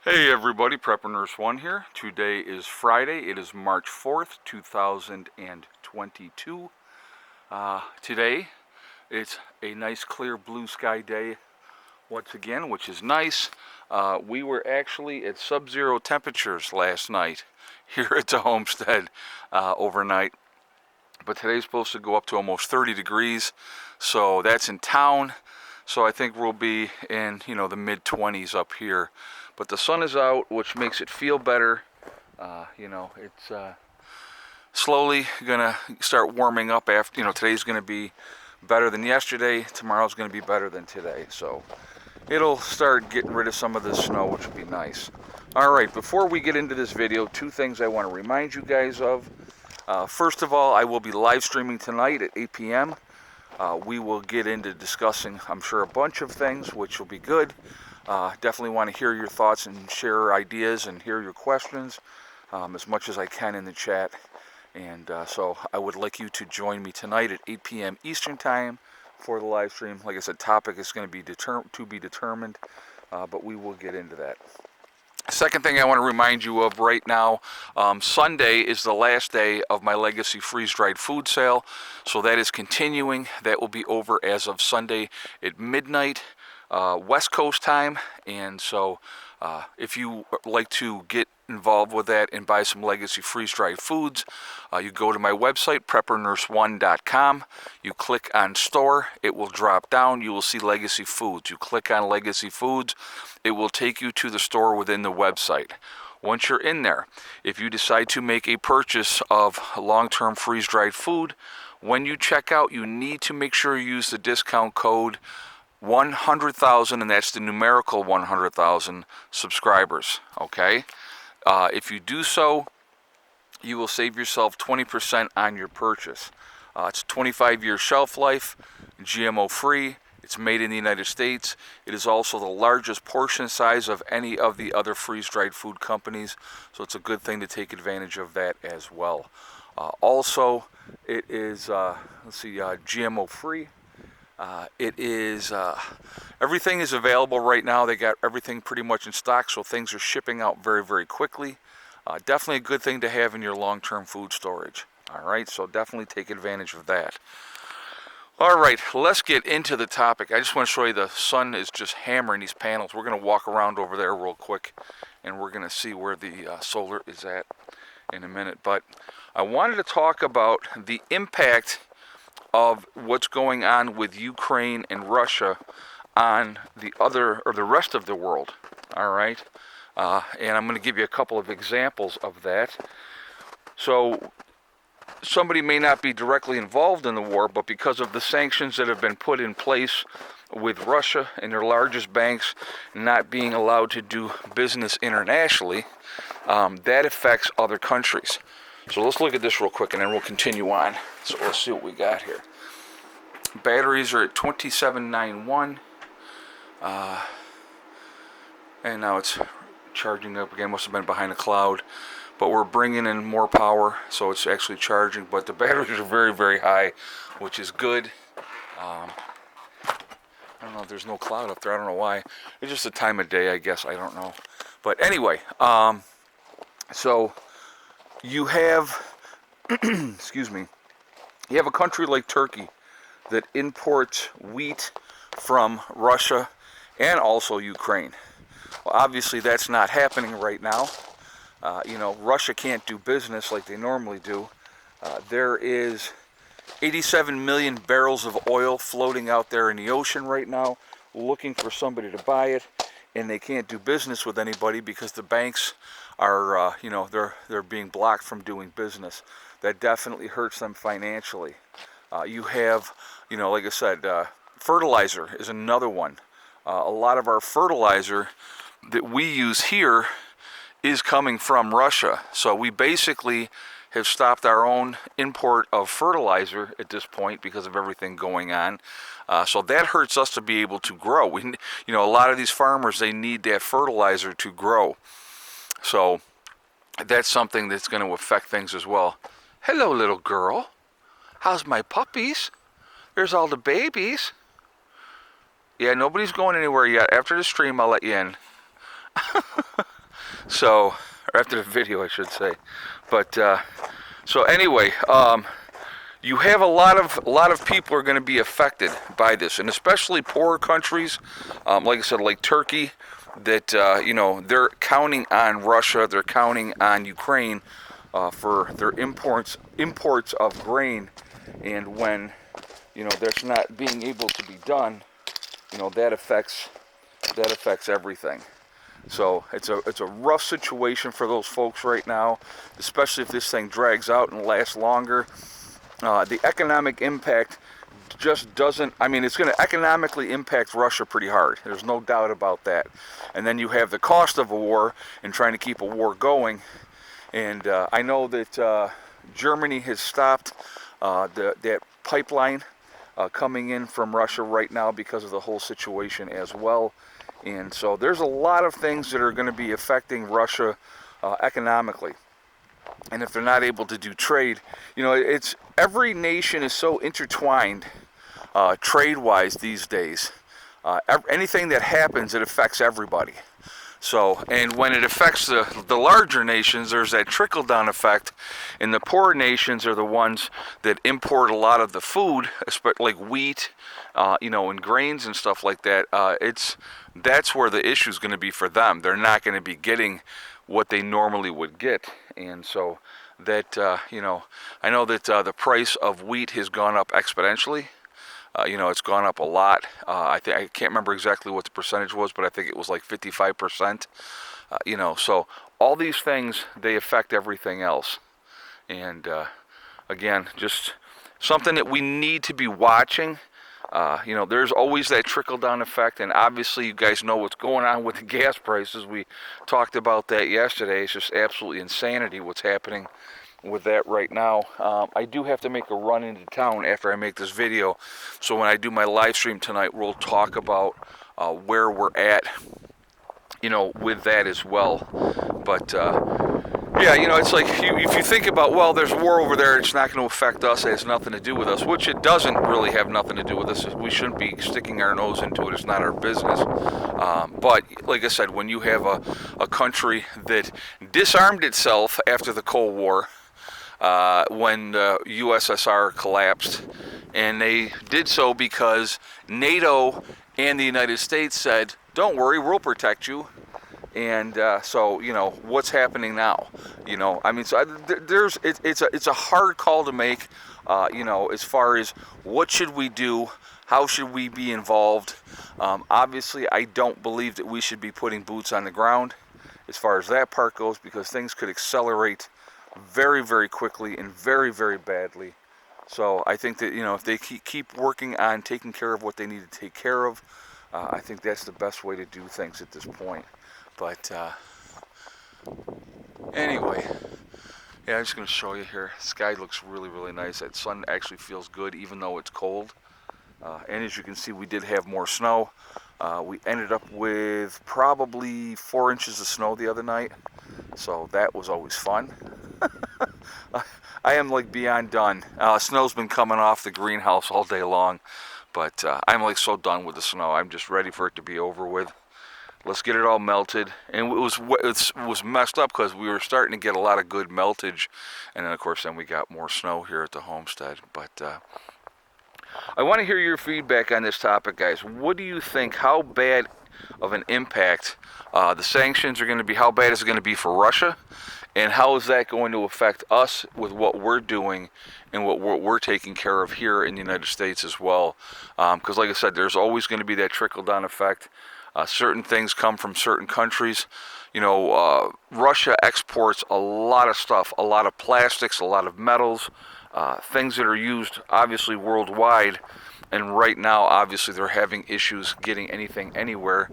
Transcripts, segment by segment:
Hey everybody, Prepper Nurse 1 here. Today is Friday. It is March 4th, 2022. Today, it's a nice clear blue sky day once again, which is nice. We were actually at sub-zero temperatures last night here at the homestead overnight. But today's supposed to go up to almost 30 degrees, so that's in town. So I think we'll be in, the mid-20s up here. But the sun is out, which makes it feel better. It's slowly gonna start warming up after, today's gonna be better than yesterday. Tomorrow's gonna be better than today. So it'll start getting rid of some of the snow, which will be nice. All right, before we get into this video, two things I want to remind you guys of. First of all, I will be live streaming tonight at 8 p.m. We will get into discussing, I'm sure, a bunch of things, which will be good. Definitely want to hear your thoughts and share ideas and hear your questions as much as I can in the chat. And so I would like you to join me tonight at 8 p.m. Eastern Time for the live stream. Like I said, topic is going to be determined, but we will get into that. Second thing I want to remind you of right now, Sunday is the last day of my Legacy freeze-dried food sale, so that is continuing. That will be over as of Sunday at midnight, West Coast time, and so if you like to get involved with that and buy some Legacy freeze-dried foods, you go to my website, preppernurse1.com. You click on store, it will drop down, you will see Legacy Foods. You click on Legacy Foods, it will take you to the store within the website. Once you're in there, if you decide to make a purchase of long-term freeze-dried food, when you check out, you need to make sure you use the discount code 100,000, and that's the numerical 100,000 subscribers, okay? If you do so, you will save yourself 20% on your purchase. It's a 25-year shelf life, GMO-free. It's made in the United States. It is also the largest portion size of any of the other freeze-dried food companies, so it's a good thing to take advantage of that as well. Also, it is, GMO-free. Everything is available right now. They got everything pretty much in stock, so things are shipping out very, very quickly. Definitely a good thing to have in your long-term food storage. All right, so definitely take advantage of that. All right, let's get into the topic. I just want to show you the sun is just hammering these panels. We're going to walk around over there real quick, and we're going to see where the solar is at in a minute. But I wanted to talk about the impact of what's going on with Ukraine and Russia on the rest of the world. All right, and I'm going to give you a couple of examples of that. So somebody may not be directly involved in the war, but because of the sanctions that have been put in place with Russia and their largest banks not being allowed to do business internationally, that affects other countries. So let's look at this real quick and then we'll continue on. So let's see what we got here. Batteries are at 2791. And now it's charging up again. Must have been behind a cloud. But we're bringing in more power, so it's actually charging. But the batteries are very, very high, which is good. I don't know if there's no cloud up there. I don't know why. It's just the time of day, I guess. I don't know. But anyway, so you have, excuse me, you have a country like Turkey that imports wheat from Russia and also Ukraine. Well, obviously that's not happening right now. Russia can't do business like they normally do. There is 87 million barrels of oil floating out there in the ocean right now, looking for somebody to buy it, and they can't do business with anybody because the banks are, they're being blocked from doing business. That definitely hurts them financially. You have, like I said, fertilizer is another one. A lot of our fertilizer that we use here is coming from Russia. So we basically have stopped our own import of fertilizer at this point because of everything going on. So that hurts us to be able to grow. A lot of these farmers, they need that fertilizer to grow. So that's something that's going to affect things as well. Hello, little girl. How's my puppies? There's all the babies. Yeah, nobody's going anywhere yet. After the stream, I'll let you in. So, or after the video, I should say. But so anyway, you have a lot of people are going to be affected by this, and especially poorer countries, like I said, like Turkey, that they're counting on Russia, they're counting on Ukraine for their imports of grain, and when that's not being able to be done, that affects everything. So it's a rough situation for those folks right now, especially if this thing drags out and lasts longer. The economic impact just doesn't, I mean, it's going to economically impact Russia pretty hard. There's no doubt about that. And then you have the cost of a war and trying to keep a war going. And I know that Germany has stopped that pipeline coming in from Russia right now because of the whole situation as well. And so there's a lot of things that are going to be affecting Russia economically. And if they're not able to do trade, it's every nation is so intertwined trade-wise these days. Anything that happens, it affects everybody. So, and when it affects the larger nations, there's that trickle-down effect, and the poorer nations are the ones that import a lot of the food, like wheat, and grains and stuff like that. That's where the issue is going to be for them. They're not going to be getting what they normally would get, and so that I know that the price of wheat has gone up exponentially. It's gone up a lot. I can't remember exactly what the percentage was, but I think it was like 55%. So all these things, they affect everything else. And again, just something that we need to be watching. There's always that trickle-down effect, and obviously you guys know what's going on with the gas prices. We talked about that yesterday. It's just absolutely insanity what's happening with that right now. I do have to make a run into town after I make this video, so when I do my live stream tonight, we'll talk about where we're at, with that as well. But yeah, it's like if you think about, well, there's war over there, it's not going to affect us, it has nothing to do with us, which it doesn't really have nothing to do with us. We shouldn't be sticking our nose into it, it's not our business. But like I said, when you have a country that disarmed itself after the Cold War, when the USSR collapsed, and they did so because NATO and the United States said, don't worry, we'll protect you. And so what's happening now? So it's a hard call to make. As far as what should we do, how should we be involved? Obviously, I don't believe that we should be putting boots on the ground as far as that part goes, because things could accelerate very, very quickly and very, very badly. So I think that if they keep working on taking care of what they need to take care of, I think that's the best way to do things at this point. But anyway, yeah, I'm just going to show you here. The sky looks really, really nice. That sun actually feels good even though it's cold. And as you can see, we did have more snow. We ended up with probably 4 inches of snow the other night. So that was always fun. I am like beyond done. Snow's been coming off the greenhouse all day long. But I'm like so done with the snow. I'm just ready for it to be over with. Let's get it all melted. And it was messed up because we were starting to get a lot of good meltage, and then of course we got more snow here at the homestead. But I want to hear your feedback on this topic, guys. What do you think? How bad of an impact the sanctions are going to be? How bad is it going to be for Russia? And how is that going to affect us with what we're doing and what we're taking care of here in the United States as well? Because like I said, there's always going to be that trickle-down effect. Certain things come from certain countries. Russia exports a lot of stuff, a lot of plastics, a lot of metals, things that are used obviously worldwide. And right now, obviously, they're having issues getting anything anywhere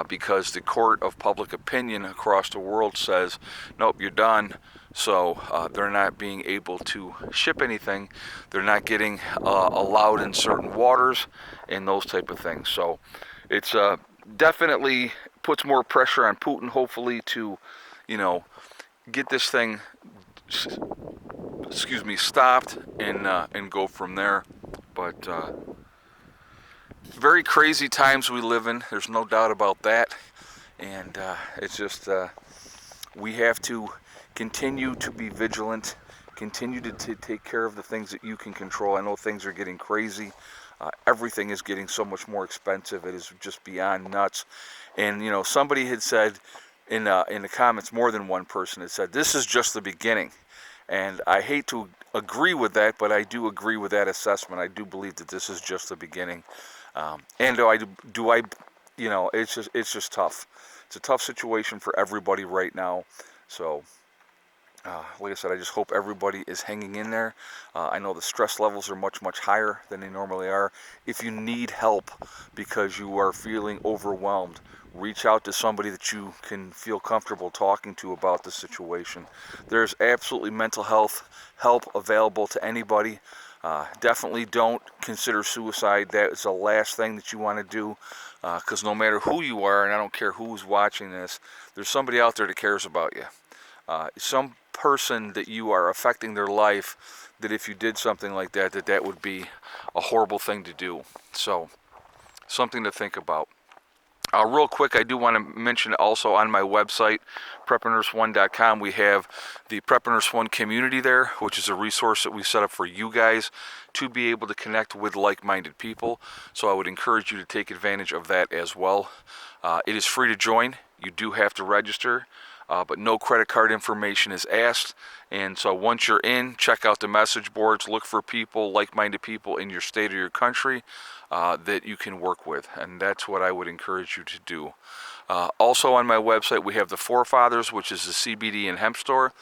because the court of public opinion across the world says, nope, you're done. So they're not being able to ship anything. They're not getting allowed in certain waters and those type of things. So it's definitely puts more pressure on Putin, hopefully, to, get this thing, stopped and go from there. But very crazy times we live in. There's no doubt about that. And it's just, we have to continue to be vigilant, continue to take care of the things that you can control. I know things are getting crazy. Everything is getting so much more expensive. It is just beyond nuts. And you know, somebody had said in the comments, more than one person had said, this is just the beginning. And I hate to agree with that, but I do agree with that assessment. I do believe that this is just the beginning. And you know, it's just tough. It's a tough situation for everybody right now. So, like I said, I just hope everybody is hanging in there. I know the stress levels are much, much higher than they normally are. If you need help because you are feeling overwhelmed, reach out to somebody that you can feel comfortable talking to about the situation. There's absolutely mental health help available to anybody. Definitely don't consider suicide. That is the last thing that you want to do, because no matter who you are, and I don't care who's watching this, there's somebody out there that cares about you. Some person that you are affecting their life, that if you did something like that, that would be a horrible thing to do. So, something to think about. Real quick, I do want to mention also on my website, preppernurse1.com, we have the Prep Nurse 1 community there, which is a resource that we set up for you guys to be able to connect with like-minded people. So I would encourage you to take advantage of that as well. It is free to join. You do have to register. But no credit card information is asked. And so once you're in, check out the message boards, look for people, like-minded people in your state or your country that you can work with. And that's what I would encourage you to do. Also on my website, we have the Forefathers, which is the CBD and hemp store.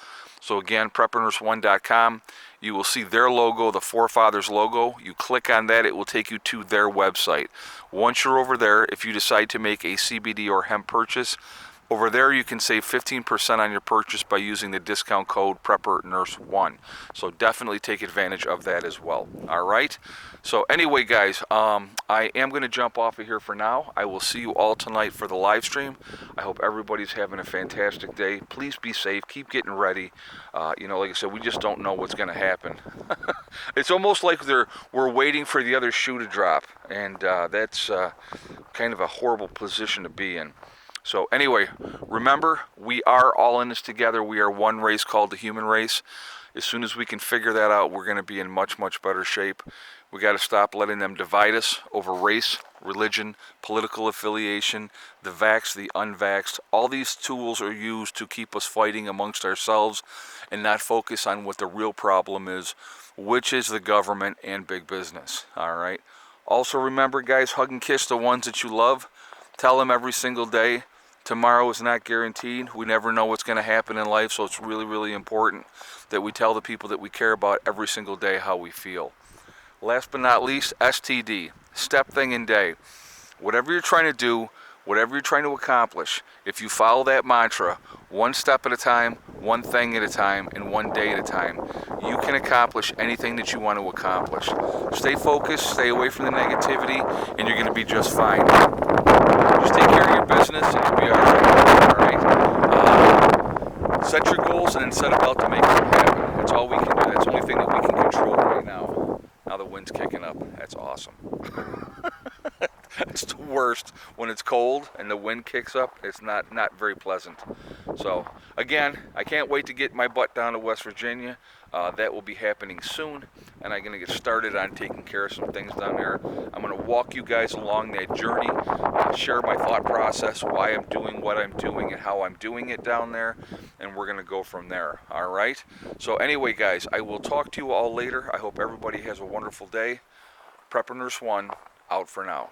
So again, preppernurse1.com. You will see their logo, the Forefathers logo. You click on that, it will take you to their website. Once you're over there, if you decide to make a CBD or hemp purchase, over there you can save 15% on your purchase by using the discount code PrepperNurse1. So definitely take advantage of that as well. All right. So anyway, guys, I am going to jump off of here for now. I will see you all tonight for the live stream. I hope everybody's having a fantastic day. Please be safe. Keep getting ready. You know, like I said, we just don't know what's going to happen. It's almost like we're waiting for the other shoe to drop, and that's kind of a horrible position to be in. So anyway, remember, we are all in this together. We are one race called the human race. As soon as we can figure that out, we're going to be in much, much better shape. We got to stop letting them divide us over race, religion, political affiliation, the vaxxed, the unvaxxed. All these tools are used to keep us fighting amongst ourselves and not focus on what the real problem is, which is the government and big business. All right. Also remember, guys, hug and kiss the ones that you love. Tell them every single day. Tomorrow is not guaranteed. We never know what's going to happen in life, so it's really, really important that we tell the people that we care about every single day how we feel. Last but not least, STD, step, thing, and day. Whatever you're trying to do, whatever you're trying to accomplish, if you follow that mantra, one step at a time, one thing at a time, and one day at a time, you can accomplish anything that you want to accomplish. Stay focused, stay away from the negativity, and you're going to be just fine. Just take care of your business and you'll be alright. Set your goals and then set about to make them happen. That's all we can do. That's the only thing that we can control right now. Now the wind's kicking up. That's awesome. It's the worst when it's cold and the wind kicks up. It's not very pleasant. So again, I can't wait to get my butt down to West Virginia. That will be happening soon, and I'm going to get started on taking care of some things down there. I'm going to walk you guys along that journey, share my thought process, why I'm doing what I'm doing and how I'm doing it down there, and we're going to go from there. All right? So anyway, guys, I will talk to you all later. I hope everybody has a wonderful day. Prepper Nurse 1, out for now.